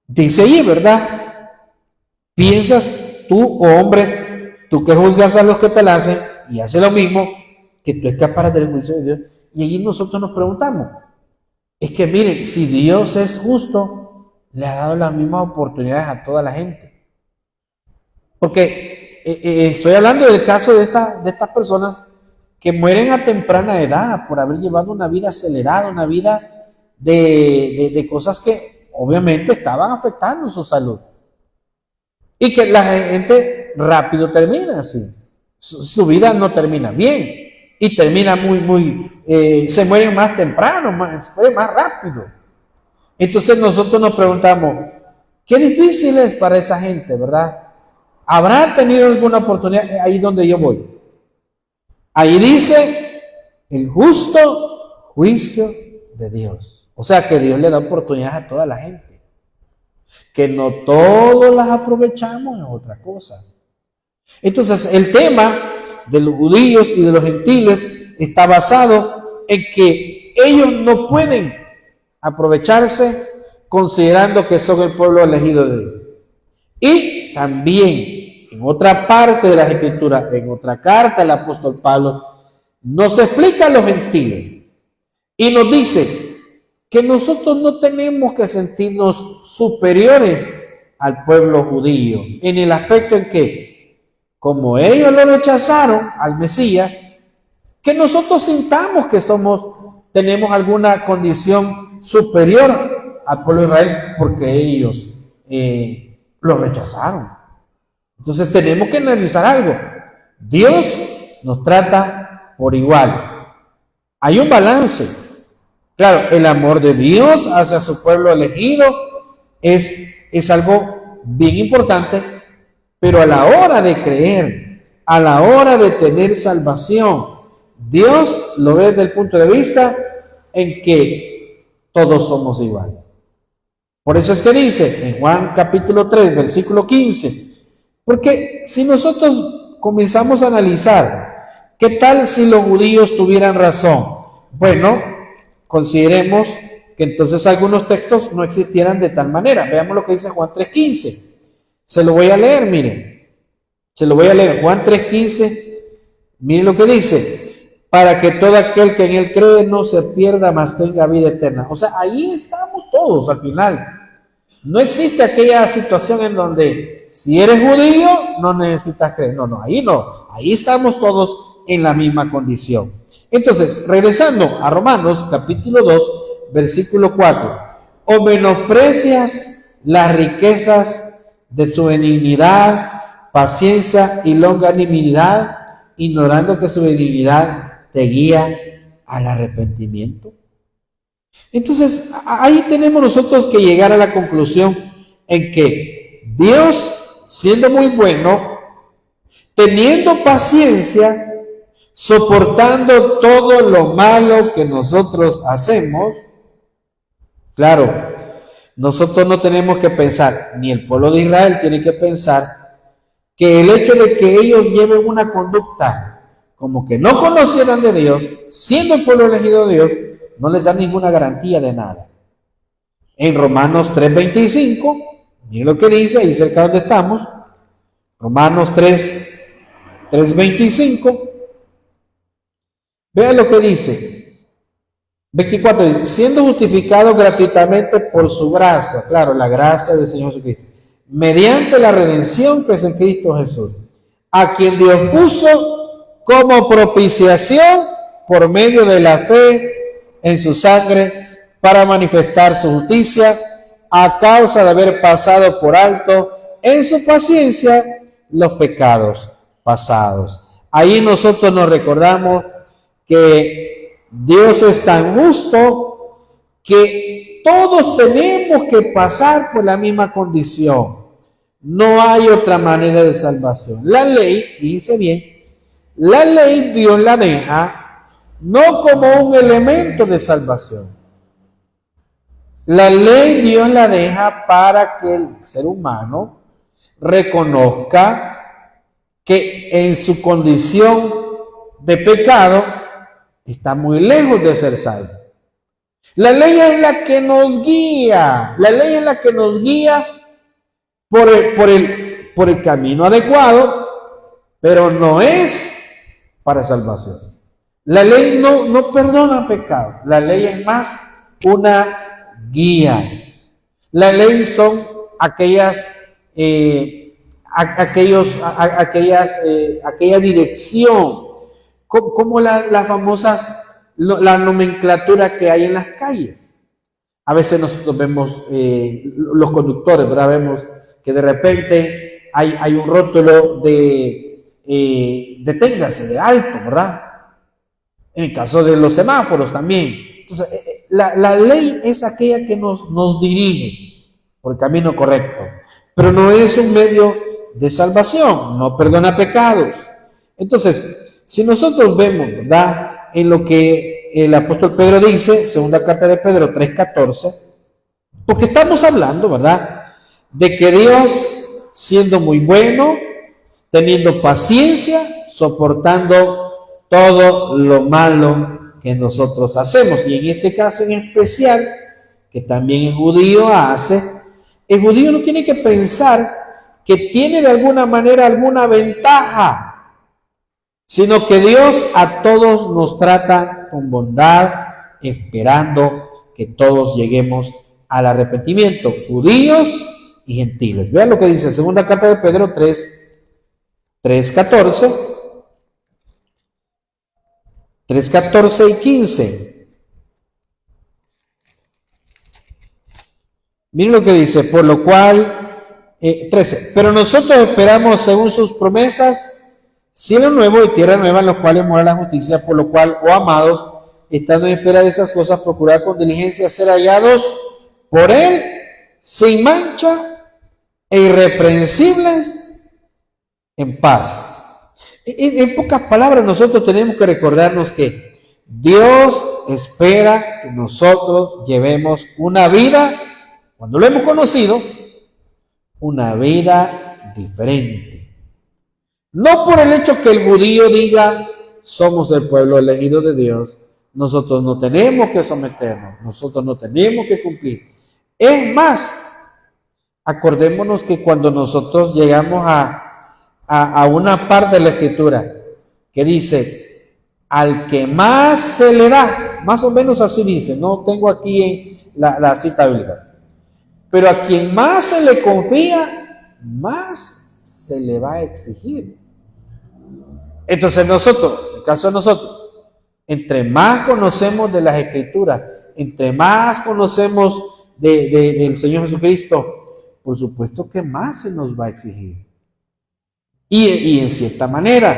dice ahí, ¿verdad? ¿Piensas tú, oh hombre, tú que juzgas a los que te la hacen y haces lo mismo, que tú escaparás del juicio de Dios? Y allí nosotros nos preguntamos, es que miren, si Dios es justo, le ha dado las mismas oportunidades a toda la gente. Porque estoy hablando del caso de estas personas que mueren a temprana edad por haber llevado una vida acelerada, una vida de cosas que obviamente estaban afectando su salud. Y que la gente rápido termina así. Su vida no termina bien. Y termina se mueren más temprano, se mueren más rápido. Entonces nosotros nos preguntamos, qué difícil es para esa gente, ¿verdad? ¿Habrá tenido alguna oportunidad? Ahí donde yo voy. Ahí dice, el justo juicio de Dios. O sea que Dios le da oportunidades a toda la gente. Que no todos las aprovechamos es otra cosa. Entonces el tema de los judíos y de los gentiles está basado en que ellos no pueden aprovecharse considerando que son el pueblo elegido de Dios. Y también en otra parte de las Escrituras, en otra carta del apóstol Pablo, nos explica a los gentiles y nos dice que nosotros no tenemos que sentirnos superiores al pueblo judío, en el aspecto en que, como ellos lo rechazaron al Mesías, que nosotros sintamos que tenemos alguna condición superior al pueblo de Israel porque ellos lo rechazaron. Entonces tenemos que analizar algo. Dios nos trata por igual. Hay un balance. Claro, el amor de Dios hacia su pueblo elegido es algo bien importante, pero a la hora de creer, a la hora de tener salvación, Dios lo ve desde el punto de vista en que todos somos iguales. Por eso es que dice en Juan capítulo 3, versículo 15, porque si nosotros comenzamos a analizar, ¿qué tal si los judíos tuvieran razón? Bueno, consideremos que entonces algunos textos no existieran de tal manera. Veamos lo que dice Juan 3:15. Se lo voy a leer, miren. Se lo voy a leer. Juan 3:15, miren lo que dice. Para que todo aquel que en él cree no se pierda, mas tenga vida eterna. O sea, ahí estamos todos al final. No existe aquella situación en donde si eres judío no necesitas creer. No, ahí no. Ahí estamos todos en la misma condición. Entonces, regresando a Romanos capítulo 2, versículo 4. ¿O menosprecias las riquezas de su benignidad, paciencia y longanimidad, ignorando que su benignidad te guía al arrepentimiento? Entonces, ahí tenemos nosotros que llegar a la conclusión en que Dios, siendo muy bueno, teniendo paciencia, soportando todo lo malo que nosotros hacemos, claro, nosotros no tenemos que pensar, ni el pueblo de Israel tiene que pensar, que el hecho de que ellos lleven una conducta como que no conocieran de Dios, siendo el pueblo elegido de Dios, no les da ninguna garantía de nada. En Romanos 3:25, miren lo que dice, ahí cerca donde estamos, Romanos 3:25, vean lo que dice, 24, dice, siendo justificados gratuitamente por su gracia, claro, la gracia del Señor Jesucristo, mediante la redención que es en Cristo Jesús, a quien Dios puso como propiciación por medio de la fe en su sangre para manifestar su justicia a causa de haber pasado por alto en su paciencia los pecados pasados. Ahí nosotros nos recordamos que Dios es tan justo que todos tenemos que pasar por la misma condición. No hay otra manera de salvación. La ley, fíjense bien, la ley Dios la deja no como un elemento de salvación. La ley Dios la deja para que el ser humano reconozca que en su condición de pecado está muy lejos de ser salvo. La ley es la que nos guía. La ley es la que nos guía por por el camino adecuado, pero no es para salvación. La ley no perdona pecado. La ley es más una guía. La ley son aquella dirección, como las famosas, la nomenclatura que hay en las calles. A veces nosotros vemos los conductores, ¿verdad? Vemos que de repente hay un rótulo de deténgase, de alto, ¿verdad? En el caso de los semáforos también. Entonces, la ley es aquella que nos dirige por el camino correcto, pero no es un medio de salvación, no perdona pecados. Entonces, si nosotros vemos, ¿verdad?, en lo que el apóstol Pedro dice, segunda carta de Pedro 3:14, porque estamos hablando, ¿verdad?, de que Dios, siendo muy bueno, teniendo paciencia, soportando todo lo malo que nosotros hacemos, y en este caso en especial, que también el judío hace, el judío no tiene que pensar que tiene de alguna manera alguna ventaja, sino que Dios a todos nos trata con bondad, esperando que todos lleguemos al arrepentimiento, judíos y gentiles. Vean lo que dice segunda carta de Pedro 3:14 y 15. Miren lo que dice, por lo cual, 13, pero nosotros esperamos según sus promesas, cielo nuevo y tierra nueva en los cuales mora la justicia, por lo cual, oh amados, estando en espera de esas cosas, procurad con diligencia ser hallados por Él, sin mancha e irreprensibles, en paz. En pocas palabras, nosotros tenemos que recordarnos que Dios espera que nosotros llevemos una vida, cuando lo hemos conocido, una vida diferente. No por el hecho que el judío diga, somos el pueblo elegido de Dios, nosotros no tenemos que someternos, nosotros no tenemos que cumplir. Es más, acordémonos que cuando nosotros llegamos a una parte de la escritura que dice, al que más se le da, más o menos así dice, no tengo aquí la cita bíblica, pero a quien más se le confía, más se le va a exigir. Entonces nosotros, en el caso de nosotros, entre más conocemos de las escrituras, entre más conocemos del Señor Jesucristo, por supuesto que más se nos va a exigir. Y en cierta manera,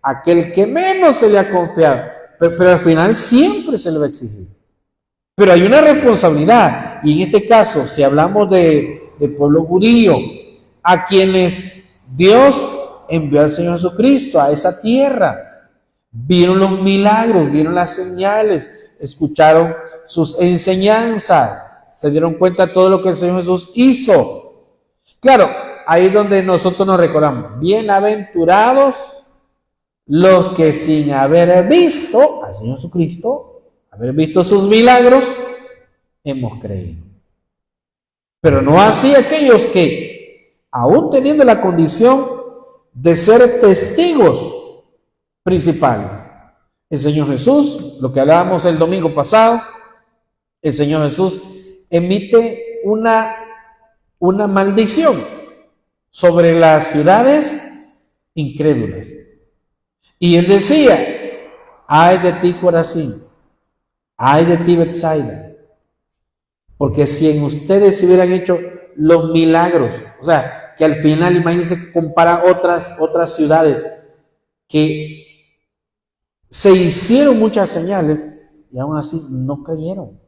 aquel que menos se le ha confiado, pero al final siempre se le va a exigir. Pero hay una responsabilidad, y en este caso, si hablamos del pueblo judío, a quienes Dios envió al Señor Jesucristo a esa tierra, vieron los milagros, vieron las señales, escucharon sus enseñanzas, se dieron cuenta de todo lo que el Señor Jesús hizo. Claro, ahí es donde nosotros nos recordamos, bienaventurados los que sin haber visto al Señor Jesucristo, haber visto sus milagros, hemos creído. Pero no así aquellos que, aún teniendo la condición de ser testigos principales, el Señor Jesús, lo que hablábamos el domingo pasado, el Señor Jesús emite una maldición sobre las ciudades incrédulas. Y Él decía, ay de ti Corazín, ay de ti Betsaida, porque si en ustedes se hubieran hecho los milagros, o sea, que al final, imagínense que compara otras ciudades que se hicieron muchas señales y aún así no creyeron.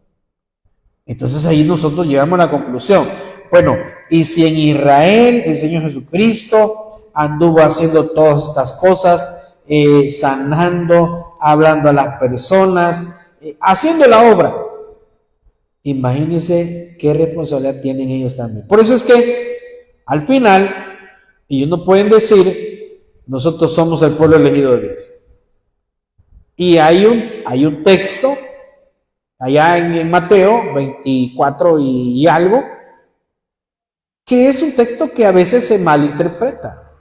Entonces ahí nosotros llegamos a la conclusión, bueno, y si en Israel el Señor Jesucristo anduvo haciendo todas estas cosas, sanando, hablando a las personas, haciendo la obra, imagínense qué responsabilidad tienen ellos también. Por eso es que al final ellos no pueden decir, nosotros somos el pueblo elegido de Dios. Y hay un texto allá en Mateo 24 y algo, que es un texto que a veces se malinterpreta,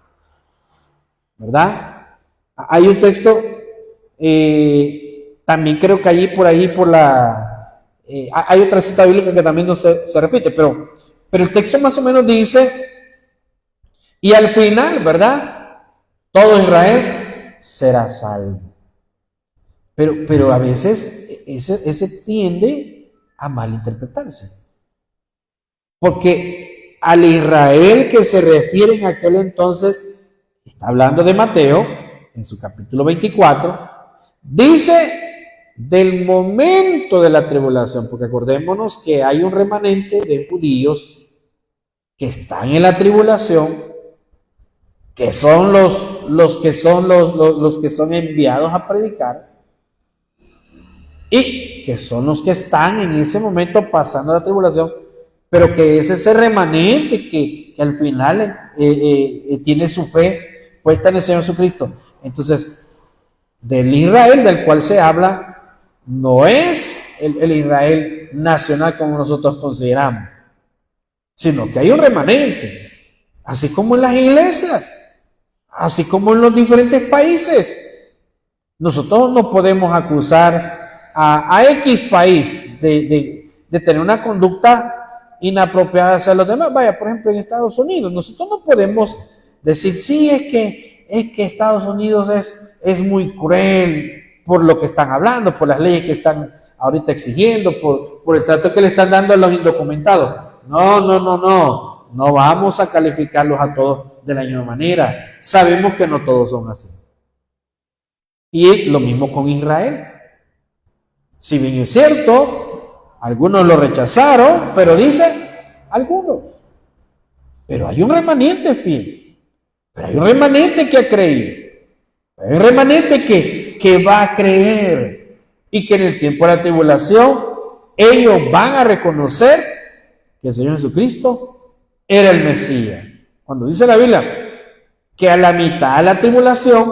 ¿verdad? Hay un texto, también creo que hay otra cita bíblica que también no se repite, pero el texto más o menos dice, y al final, ¿verdad? Todo Israel será salvo. Pero a veces ese tiende a malinterpretarse. Porque al Israel que se refiere en aquel entonces, está hablando de Mateo, en su capítulo 24, dice del momento de la tribulación, porque acordémonos que hay un remanente de judíos que están en la tribulación, que son los que son enviados a predicar, y que son los que están en ese momento pasando la tribulación, pero que es ese remanente que al final tiene su fe puesta en el Señor Jesucristo. Entonces, del Israel del cual se habla no es el Israel nacional como nosotros consideramos, sino que hay un remanente, así como en las iglesias, así como en los diferentes países. Nosotros no podemos acusar a X país de tener una conducta inapropiada hacia los demás. Vaya, por ejemplo, en Estados Unidos, nosotros no podemos decir, sí, es que Estados Unidos es muy cruel por lo que están hablando, por las leyes que están ahorita exigiendo, por el trato que le están dando a los indocumentados. No vamos a calificarlos a todos de la misma manera. Sabemos que no todos son así. Y lo mismo con Israel. Si bien es cierto, algunos lo rechazaron, pero dicen algunos. Pero hay un remanente fiel. Pero hay un remanente que ha creído. Hay un remanente que va a creer. Y que en el tiempo de la tribulación, ellos van a reconocer que el Señor Jesucristo era el Mesías. Cuando dice la Biblia que a la mitad de la tribulación,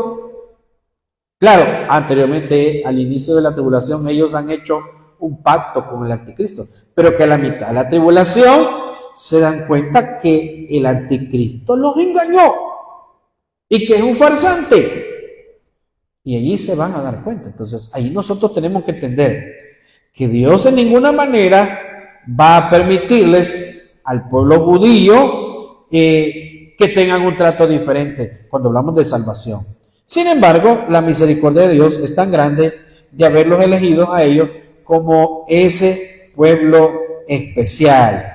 claro, anteriormente al inicio de la tribulación ellos han hecho un pacto con el anticristo, pero que a la mitad de la tribulación se dan cuenta que el anticristo los engañó y que es un farsante. Y allí se van a dar cuenta. Entonces ahí nosotros tenemos que entender que Dios en ninguna manera va a permitirles al pueblo judío que tengan un trato diferente cuando hablamos de salvación. Sin embargo, la misericordia de Dios es tan grande de haberlos elegido a ellos como ese pueblo especial,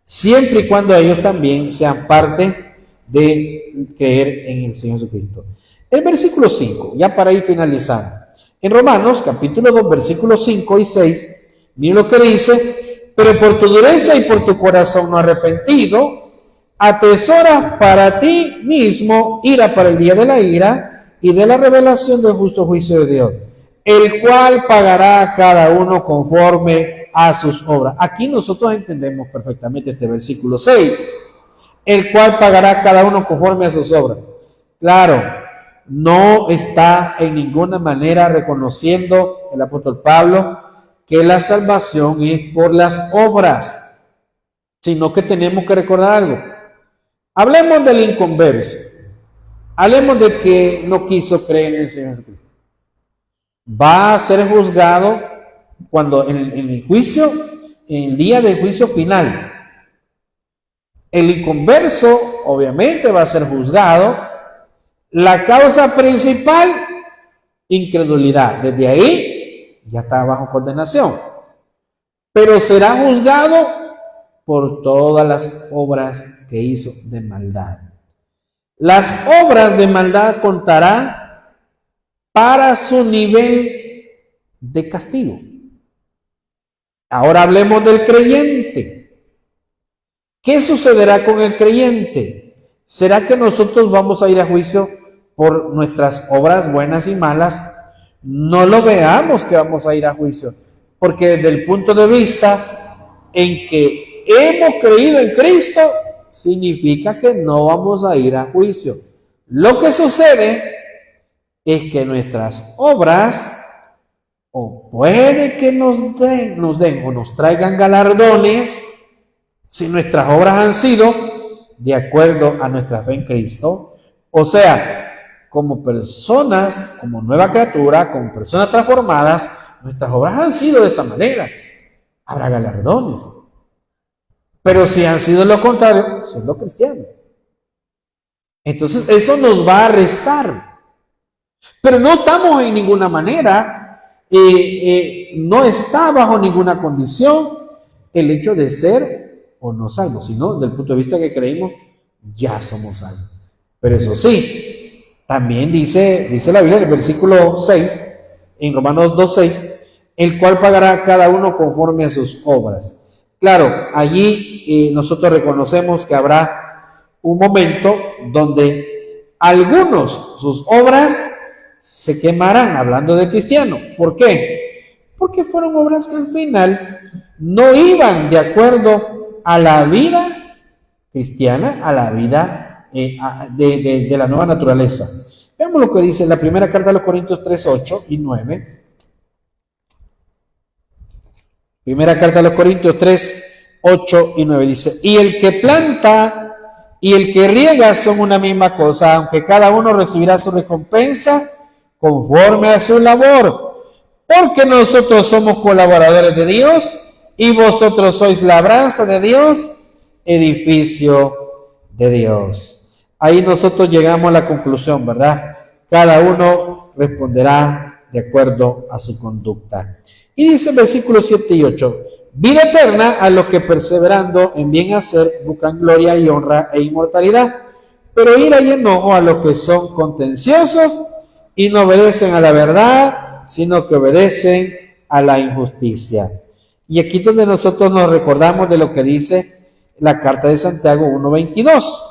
siempre y cuando ellos también sean parte de creer en el Señor Jesucristo. El versículo 5, ya para ir finalizando. En Romanos, capítulo 2, versículos 5 y 6, miren lo que dice: pero por tu dureza y por tu corazón no arrepentido, atesoras para ti mismo ira para el día de la ira y de la revelación del justo juicio de Dios, el cual pagará a cada uno conforme a sus obras. Aquí nosotros entendemos perfectamente este versículo 6, el cual pagará a cada uno conforme a sus obras. Claro, no está en ninguna manera reconociendo el apóstol Pablo que la salvación es por las obras, sino que tenemos que recordar algo. Hablemos del inconverso, hablemos de que no quiso creer en el Señor Jesucristo. Va a ser juzgado cuando en el juicio, en el día del juicio final. El inconverso obviamente va a ser juzgado. La causa principal, incredulidad. Desde ahí ya está bajo condenación. Pero será juzgado por todas las obras que hizo de maldad. Las obras de maldad contarán para su nivel de castigo. Ahora hablemos del creyente. ¿Qué sucederá con el creyente? ¿Será que nosotros vamos a ir a juicio por nuestras obras buenas y malas? No lo veamos que vamos a ir a juicio, porque desde el punto de vista en que hemos creído en Cristo, significa que no vamos a ir a juicio. Lo que sucede es que nuestras obras, o puede que nos den o nos traigan galardones, si nuestras obras han sido de acuerdo a nuestra fe en Cristo. O sea, como personas, como nueva criatura, como personas transformadas, nuestras obras han sido de esa manera. Habrá galardones. Pero si han sido lo contrario, siendo cristianos. Entonces eso nos va a restar. Pero no estamos en ninguna manera, no está bajo ninguna condición el hecho de ser o no salvos, sino del punto de vista que creímos, ya somos salvos. Pero eso sí, también dice la Biblia en el versículo 6, en Romanos 2:6, el cual pagará a cada uno conforme a sus obras. Claro, allí nosotros reconocemos que habrá un momento donde algunos, sus obras se quemarán, hablando de cristiano. ¿Por qué? Porque fueron obras que al final no iban de acuerdo a la vida cristiana, a la vida de la nueva naturaleza. Veamos lo que dice en la primera carta a los Corintios 3:8 y 9. Primera carta a los Corintios 3:8 y 9 dice: y el que planta y el que riega son una misma cosa, aunque cada uno recibirá su recompensa conforme a su labor, porque nosotros somos colaboradores de Dios y vosotros sois labranza de Dios, edificio de Dios. Ahí nosotros llegamos a la conclusión, ¿verdad? Cada uno responderá de acuerdo a su conducta. Y dice el versículo 7 y 8, vida eterna a los que perseverando en bien hacer buscan gloria y honra e inmortalidad, pero ira y enojo a los que son contenciosos y no obedecen a la verdad, sino que obedecen a la injusticia. Y aquí es donde nosotros nos recordamos de lo que dice la carta de Santiago 1:22.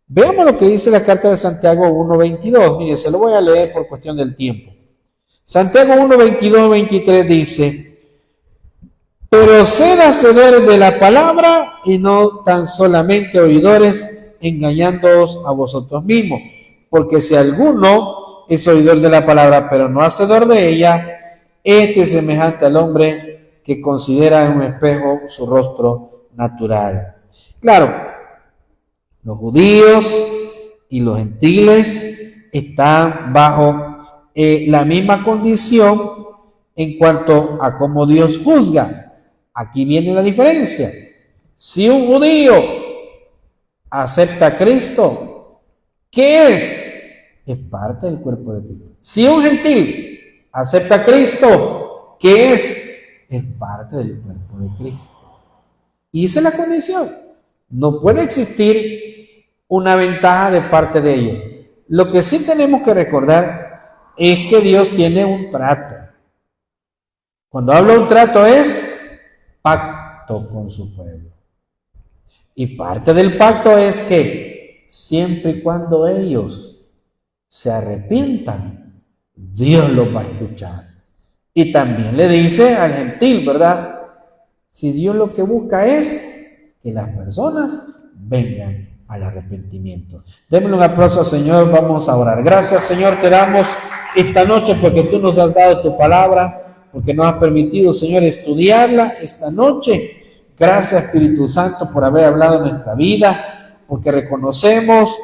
Veamos lo que dice la carta de Santiago 1:22. Mire, se lo voy a leer por cuestión del tiempo. Santiago 1:22-23 dice: pero sed hacedores de la palabra y no tan solamente oidores, engañándoos a vosotros mismos. Porque si alguno es oidor de la palabra, pero no hacedor de ella, este es semejante al hombre que considera en un espejo su rostro natural. Claro, los judíos y los gentiles están bajo la misma condición en cuanto a cómo Dios juzga. Aquí viene la diferencia. Si un judío acepta a Cristo, ¿qué es? Es parte del cuerpo de Cristo. Si un gentil acepta a Cristo, ¿qué es? Es parte del cuerpo de Cristo. Y esa es la condición. No puede existir una ventaja de parte de ellos. Lo que sí tenemos que recordar es que Dios tiene un trato. Cuando hablo de un trato es pacto con su pueblo. Y parte del pacto es que siempre y cuando ellos se arrepientan, Dios los va a escuchar. Y también le dice al gentil, ¿verdad? Si Dios lo que busca es que las personas vengan al arrepentimiento. Démosle un aplauso al Señor, vamos a orar. Gracias, Señor, te damos esta noche porque tú nos has dado tu palabra, porque nos has permitido, Señor, estudiarla esta noche. Gracias, Espíritu Santo, por haber hablado en nuestra vida, porque reconocemos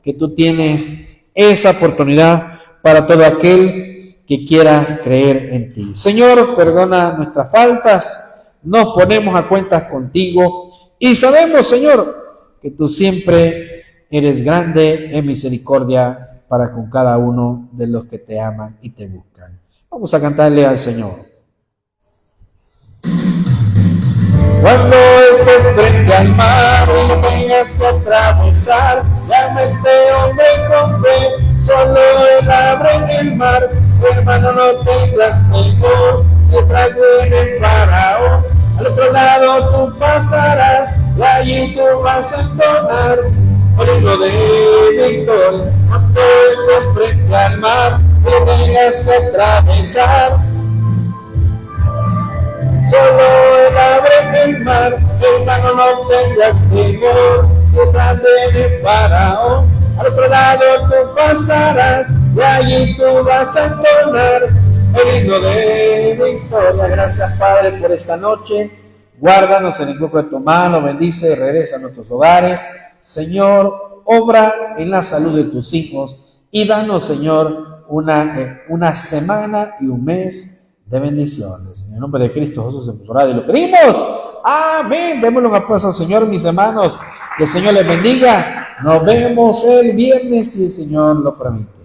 que tú tienes esa oportunidad para todo aquel que quiera creer en ti. Señor, perdona nuestras faltas, nos ponemos a cuentas contigo y sabemos, Señor, que tú siempre eres grande en misericordia para con cada uno de los que te aman y te buscan. Vamos a cantarle al Señor. Cuando estés frente al mar y tengas que atravesar, llama a este hombre con fe, solo él abre en el mar. Hermano, no tengas temor, si atrás viene el faraón, al otro lado tú pasarás y allí tú vas a entonar el himno de victoria. Cuando estés frente al mar y tengas que atravesar, solo él abre el mar, hermano, no tengas temor, si atrás viene el faraón, al otro lado tú pasarás y allí tú vas a entonar el himno de victoria. Gracias, Padre, por esta noche. Guárdanos en el grupo de tu mano, bendice y regresa a nuestros hogares. Señor, obra en la salud de tus hijos y danos, Señor, una semana y un mes de bendiciones. En el nombre de Cristo Jesús hemos orado y lo pedimos. Amén. Démosle un aplauso al Señor, mis hermanos. Que el Señor les bendiga. Nos vemos el viernes si el Señor lo permite.